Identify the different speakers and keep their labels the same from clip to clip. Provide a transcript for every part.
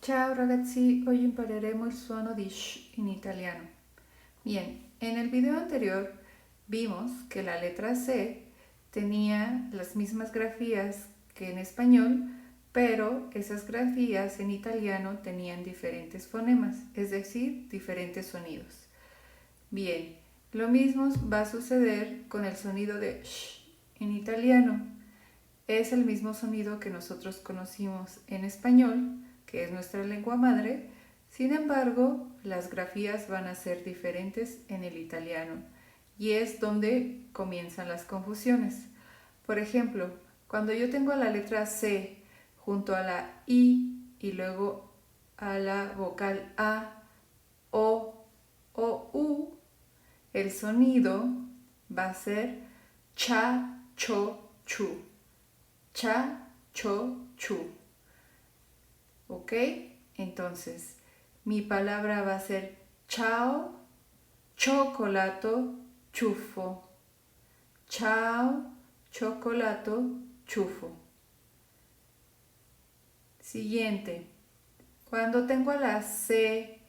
Speaker 1: Ciao ragazzi, oggi impareremo il suono di sh in italiano. Bien, en el video anterior vimos que la letra C tenía las mismas grafías que en español, pero esas grafías en italiano tenían diferentes fonemas, es decir, diferentes sonidos. Bien, lo mismo va a suceder con el sonido de sh en italiano. Es el mismo sonido que nosotros conocimos en español, que es nuestra lengua madre. Sin embargo, las grafías van a ser diferentes en el italiano y es donde comienzan las confusiones. Por ejemplo, cuando yo tengo la letra C junto a la I y luego a la vocal A, O U, el sonido va a ser cha, cho, chu. Cha, cho, chu. ¿Ok? Entonces, mi palabra va a ser chao, chocolato, chufo. Chao, chocolato, chufo. Siguiente. Cuando tengo la C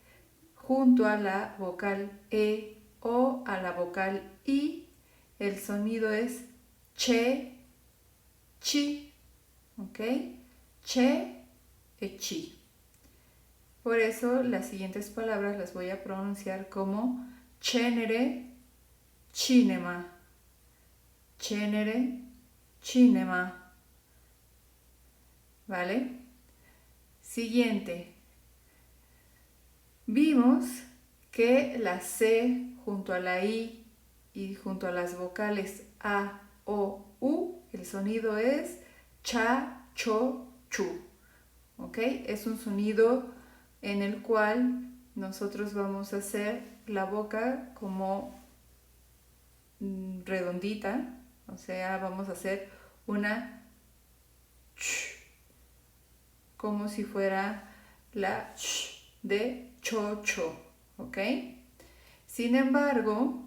Speaker 1: junto a la vocal E o a la vocal I, el sonido es che, chi. ¿Ok? Che e chi. Por eso las siguientes palabras las voy a pronunciar como cenere, cinema. Cenere, cinema. ¿Vale? Siguiente. Vimos que la C junto a la I y junto a las vocales A, O, U, el sonido es cha, cho, chu. ¿Ok? Es un sonido en el cual nosotros vamos a hacer la boca como redondita, o sea, vamos a hacer una ch, como si fuera la ch de chocho, ¿ok? Sin embargo,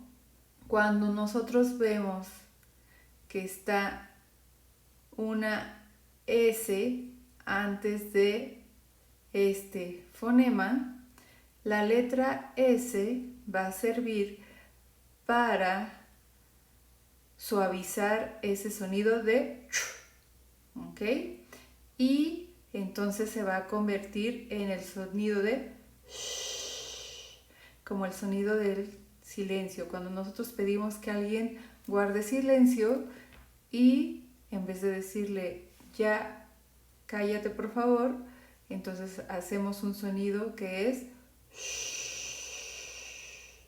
Speaker 1: cuando nosotros vemos que está una S antes de este fonema, la letra S va a servir para suavizar ese sonido de ch, ¿ok? Y entonces se va a convertir en el sonido de sh, como el sonido del silencio. Cuando nosotros pedimos que alguien guarde silencio y en vez de decirle ya cállate por favor, entonces hacemos un sonido que es shh.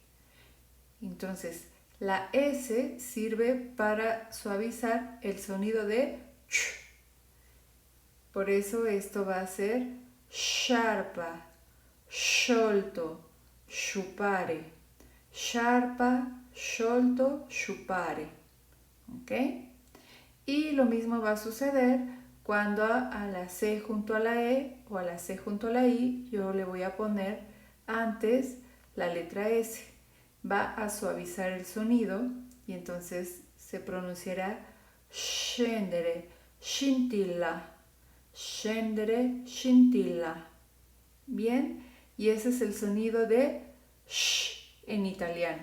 Speaker 1: Entonces la S sirve para suavizar el sonido de ch. Por eso esto va a ser sciarpa, sciolto, sciupare. Sciarpa, sciolto, sciupare. ¿Ok? Y lo mismo va a suceder cuando a la C junto a la E o a la C junto a la I yo le voy a poner antes la letra S. Va a suavizar el sonido y entonces se pronunciará scendere, scintilla, scendere, scintilla. Bien, y ese es el sonido de sh en italiano.